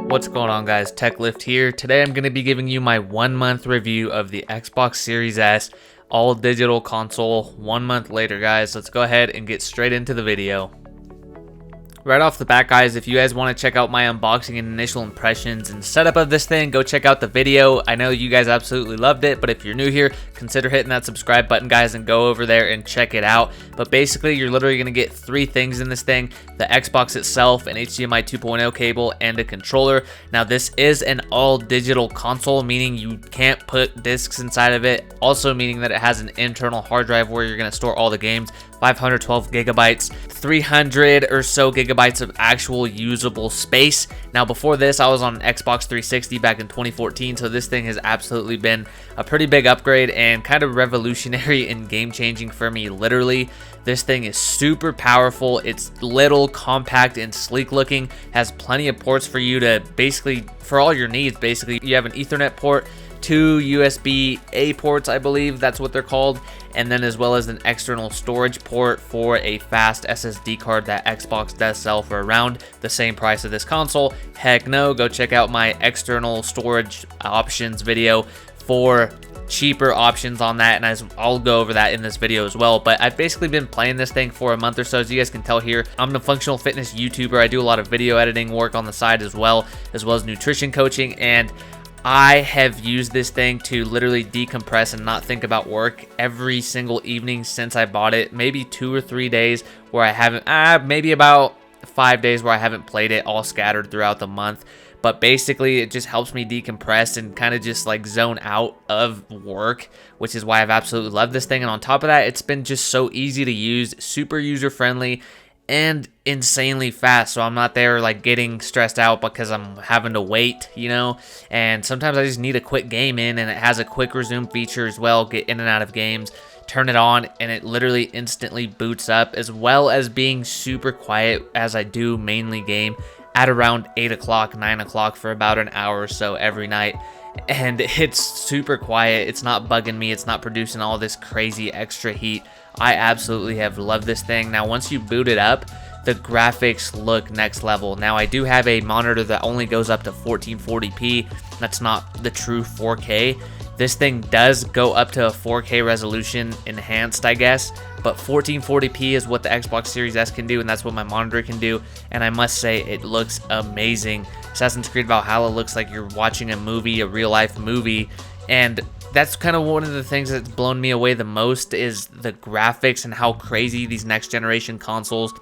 What's going on, guys? TechLift here. Today I'm going to be giving you my 1 month review of the Xbox Series S all digital console 1 month later, guys. Let's go ahead and get straight into the video. Right off the bat, guys, if you guys want to check out my unboxing and initial impressions and setup of this thing, go check out the video. I know you guys absolutely loved it, but if you're new here, consider hitting that subscribe button, guys, and go over there and check it out. But basically, you're literally going to get three things in this thing: the Xbox itself, an HDMI 2.0 cable, and a controller. Now, this is an all-digital console, meaning you can't put discs inside of it, also meaning that it has an internal hard drive where you're going to store all the games. 512 gigabytes, 300 or so gigabytes of actual usable space. Now, before this, I was on an Xbox 360 back in 2014, so this thing has absolutely been a pretty big upgrade and kind of revolutionary and game-changing for me, literally. This thing is super powerful. It's little, compact, and sleek looking. Has plenty of ports for you to basically, for all your needs, basically. You have an Ethernet port, two USB-A ports, I believe that's what they're called, and then as well as an external storage port for a fast SSD card that Xbox does sell for around the same price of this console. Heck no, go check out my external storage options video for cheaper options on that, and I'll go over that in this video as well. But I've basically been playing this thing for a month or so. As you guys can tell here, I'm a functional fitness YouTuber. I do a lot of video editing work on the side as well as nutrition coaching, and I have used this thing to literally decompress and not think about work every single evening since I bought it. Maybe 2 or 3 days where I haven't, maybe about 5 days where I haven't played it, all scattered throughout the month. But basically, it just helps me decompress and kind of just like zone out of work, which is why I've absolutely loved this thing. And on top of that, it's been just so easy to use, super user friendly, and insanely fast. So I'm not there like getting stressed out because I'm having to wait, you know. And sometimes I just need a quick game in, and it has a quick resume feature as well. Get in and out of games, turn it on, and it literally instantly boots up, as well as being super quiet as I do mainly game at around 8 o'clock, 9 o'clock for about an hour or so every night. And it's super quiet. It's not bugging me. It's not producing all this crazy extra heat. I absolutely have loved this thing. Now, once you boot it up, the graphics look next level. Now, I do have a monitor that only goes up to 1440p. That's not the true 4K. This thing does go up to a 4K resolution, enhanced, I guess, but 1440p is what the Xbox Series S can do, and that's what my monitor can do, and I must say it looks amazing. Assassin's Creed Valhalla looks like you're watching a movie, a real-life movie, and that's kind of one of the things that's blown me away the most is the graphics and how crazy these next-generation consoles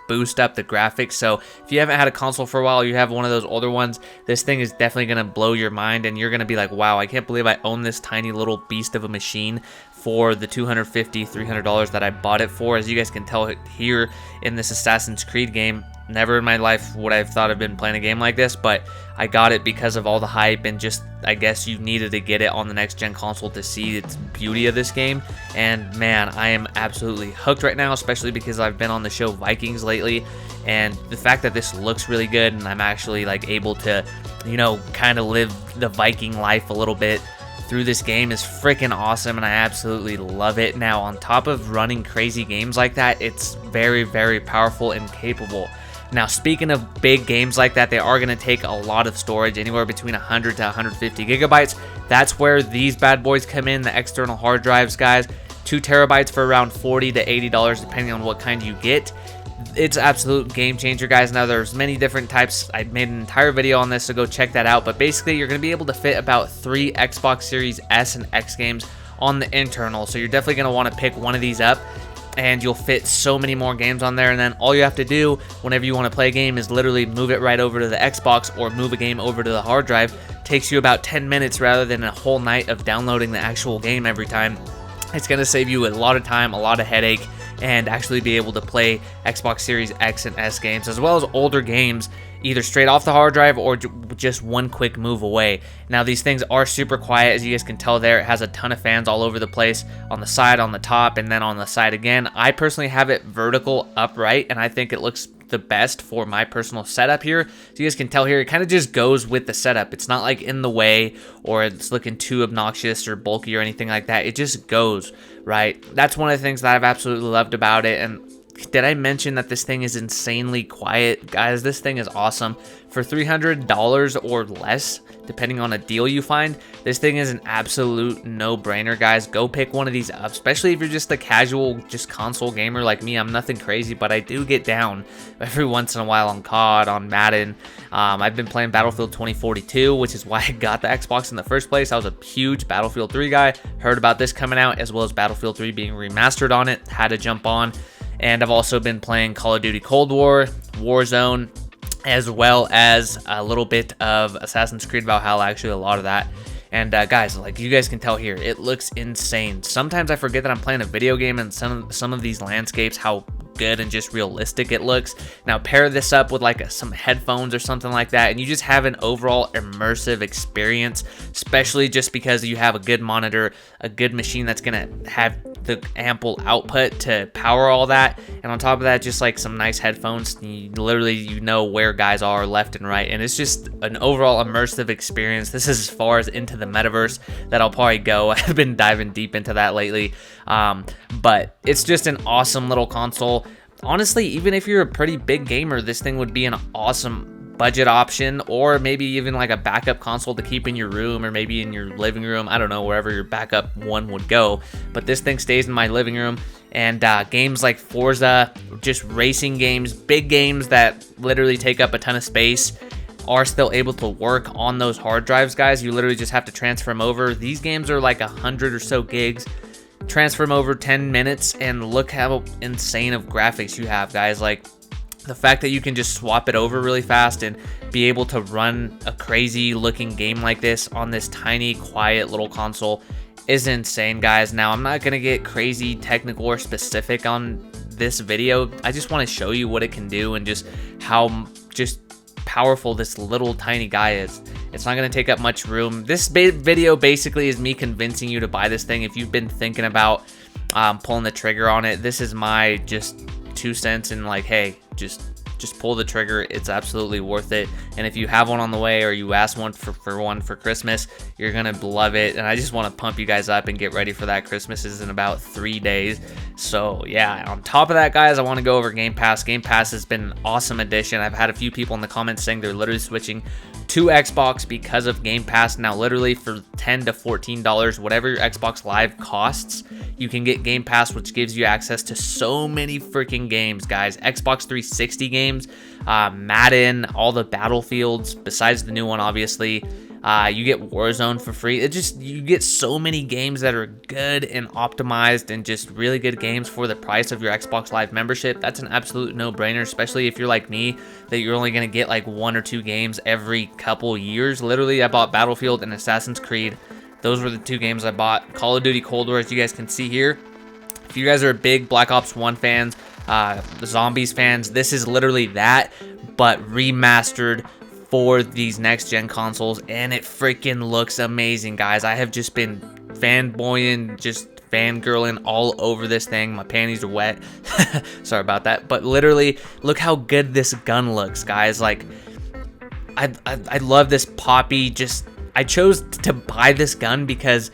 boost up the graphics. So if you haven't had a console for a while, you have one of those older ones, this thing is definitely going to blow your mind, and you're going to be like, wow, I can't believe I own this tiny little beast of a machine for the $250, $300 that I bought it for. As you guys can tell here in this Assassin's Creed game, never in my life would I have thought I've been playing a game like this, but I got it because of all the hype and just, I guess you needed to get it on the next gen console to see its beauty of this game. And man, I am absolutely hooked right now, especially because I've been on the show Vikings lately, and the fact that this looks really good and I'm actually like able to, you know, kind of live the Viking life a little bit through this game is freaking awesome, and I absolutely love it. Now, on top of running crazy games like that, it's very, very powerful and capable. Now, speaking of big games like that, they are going to take a lot of storage, anywhere between 100 to 150 gigabytes. That's where these bad boys come in, the external hard drives, guys. 2 terabytes for around $40 to $80, depending on what kind you get. It's an absolute game changer, guys. Now, there's many different types. I made an entire video on this, so go check that out. But basically, you're going to be able to fit about 3 Xbox Series S and X games on the internal. So you're definitely going to want to pick one of these up, and you'll fit so many more games on there. And then all you have to do whenever you want to play a game is literally move it right over to the Xbox or move a game over to the hard drive. Takes you about 10 minutes rather than a whole night of downloading the actual game every time. It's going to save you a lot of time, a lot of headache, and actually be able to play Xbox Series X and S games, as well as older games, either straight off the hard drive or just one quick move away. Now, these things are super quiet, as you guys can tell there. It has a ton of fans all over the place, on the side, on the top, and then on the side again. I personally have it vertical upright, and I think it looks the best for my personal setup here. So you guys can tell here, it kind of just goes with the setup. It's not like in the way or it's looking too obnoxious or bulky or anything like that. It just goes, right? That's one of the things that I've absolutely loved about it. And Did I mention that this thing is insanely quiet? Guys, this thing is awesome. For $300 or less, depending on a deal you find, this thing is an absolute no-brainer, guys. Go pick one of these up, especially if you're just a casual, just console gamer like me. I'm nothing crazy, but I do get down every once in a while on COD, on Madden. I've been playing Battlefield 2042, which is why I got the Xbox in the first place. I was a huge Battlefield 3 guy. Heard about this coming out, as well as Battlefield 3 being remastered on it. Had to jump on. And I've also been playing Call of Duty Cold War, Warzone, as well as a little bit of Assassin's Creed Valhalla, actually a lot of that. And guys, like you guys can tell here, it looks insane. Sometimes I forget that I'm playing a video game, and some of these landscapes, how good and just realistic it looks. Now pair this up with like some headphones or something like that, and you just have an overall immersive experience, especially just because you have a good monitor, a good machine that's gonna have the ample output to power all that, and on top of that, just like some nice headphones. You know where guys are left and right, and it's just an overall immersive experience. This is as far as into the metaverse that I'll probably go. I've been diving deep into that lately, but it's just an awesome little console. Honestly, even if you're a pretty big gamer, this thing would be an awesome budget option, or maybe even like a backup console to keep in your room, or maybe in your living room. I don't know, wherever your backup one would go, but this thing stays in my living room. And games like Forza, just racing games, big games that literally take up a ton of space, are still able to work on those hard drives, guys. You literally just have to transfer them over. These games are like 100 or so gigs. Transfer them over 10 minutes, and look how insane of graphics you have, guys. Like, the fact that you can just swap it over really fast and be able to run a crazy looking game like this on this tiny, quiet little console is insane, guys. Now, I'm not gonna get crazy technical or specific on this video. I just want to show you what it can do and just how just powerful this little tiny guy is. It's not going to take up much room. This video basically is me convincing you to buy this thing. If you've been thinking about pulling the trigger on it, this is my just 2 cents and like, hey, just pull the trigger. It's absolutely worth it. And if you have one on the way, or you ask one for one for Christmas, you're gonna love it. And I just want to pump you guys up and get ready for that. Christmas is in about 3 days. So yeah, on top of that, guys, I want to go over Game Pass. Game Pass has been an awesome addition. I've had a few people in the comments saying they're literally switching to Xbox because of Game Pass. Now literally for $10 to $14, whatever your Xbox Live costs, you can get Game Pass, which gives you access to so many freaking games, guys. Xbox 360 games, Madden, all the Battlefields, besides the new one, obviously. You get Warzone for free. You get so many games that are good and optimized, and just really good games for the price of your Xbox Live membership. That's an absolute no-brainer, especially if you're like me, that you're only going to get like 1 or 2 games every couple years. Literally, I bought Battlefield and Assassin's Creed. Those were the 2 games I bought. Call of Duty Cold War, as you guys can see here. If you guys are big Black Ops 1 fans, the Zombies fans, this is literally that, but remastered for these next gen consoles, and it freaking looks amazing, guys. I have just been fanboying, just fangirling all over this thing. My panties are wet. Sorry about that, but literally look how good this gun looks, guys. Like, I love this poppy. I chose to buy this gun because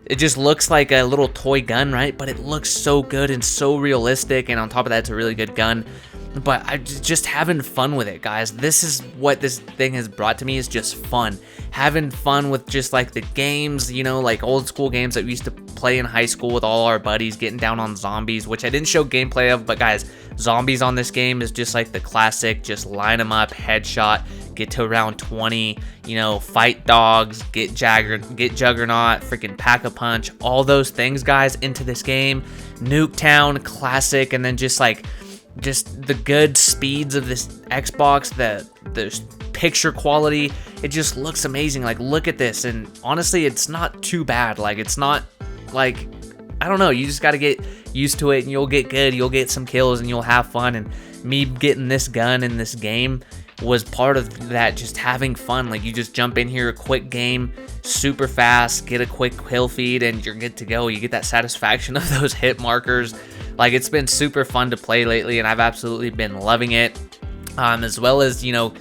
it just looks like a little toy gun, right? But it looks so good and so realistic, and on top of that, it's a really good gun. But I'm just having fun with it, guys. This is what this thing has brought to me, is just fun. Having fun with just like the games, you know, like old school games that we used to play in high school with all our buddies, getting down on zombies, which I didn't show gameplay of, but guys, zombies on this game is just like the classic, just line them up, headshot, get to around 20, you know, fight dogs, get Juggernaut, freaking Pack-a-Punch, all those things, guys, into this game. Nuketown, classic, and then just the good speeds of this Xbox, the picture quality, it just looks amazing. Like, look at this, and honestly, it's not too bad. Like, it's not like, I don't know, you just got to get used to it, and you'll get good, you'll get some kills, and you'll have fun. And me getting this gun in this game was part of that, just having fun. Like, you just jump in here, a quick game, super fast, get a quick kill feed, and you're good to go. You get that satisfaction of those hit markers. Like, it's been super fun to play lately, and I've absolutely been loving it. As well as, you know,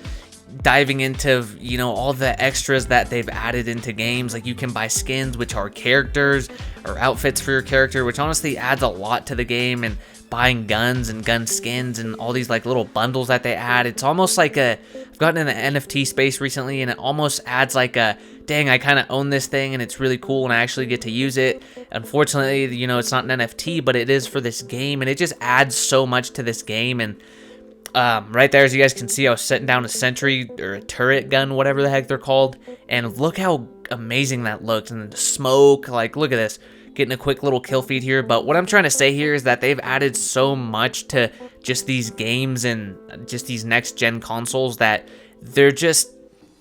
diving into, you know, all the extras that they've added into games. Like, you can buy skins, which are characters or outfits for your character, which honestly adds a lot to the game. And buying guns and gun skins and all these like little bundles that they add. It's almost like I've gotten in the NFT space recently, and it almost adds like a, dang, I kind of own this thing and it's really cool and I actually get to use it. Unfortunately, you know, it's not an NFT, but it is for this game, and it just adds so much to this game. And right there, as you guys can see, I was setting down a sentry or a turret gun, whatever the heck they're called, and look how amazing that looks. And the smoke, like, look at this, getting a quick little kill feed here. But what I'm trying to say here is that they've added so much to just these games and just these next gen consoles that they're just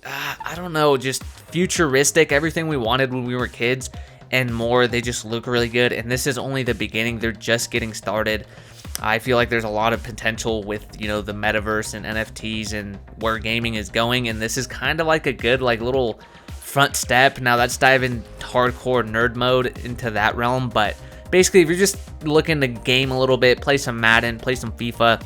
I don't know, just futuristic, everything we wanted when we were kids and more. They just look really good, and this is only the beginning. They're just getting started. I feel like there's a lot of potential with, you know, the metaverse and NFTs and where gaming is going, and this is kind of like a good like little front step. Now let's dive in hardcore nerd mode into that realm, but basically if you're just looking to game a little bit, play some Madden, play some FIFA,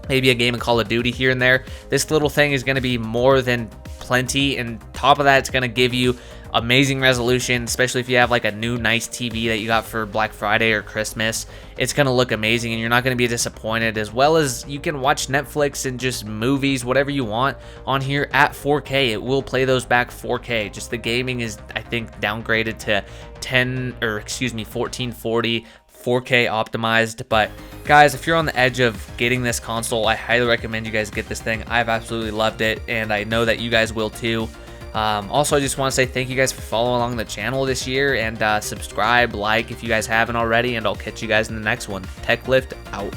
maybe a game of Call of Duty here and there, this little thing is going to be more than plenty. And top of that, it's going to give you amazing resolution, especially if you have like a new nice TV that you got for Black Friday or Christmas. It's going to look amazing and you're not going to be disappointed, as well as you can watch Netflix and just movies, whatever you want on here at 4K. It will play those back 4K. Just the gaming is, I think, downgraded to 1440 4K optimized. But guys, if you're on the edge of getting this console, I highly recommend you guys get this thing. I've absolutely loved it, and I know that you guys will too. Also, I just want to say thank you guys for following along the channel this year, and subscribe, like if you guys haven't already, and I'll catch you guys in the next one. TechLift out.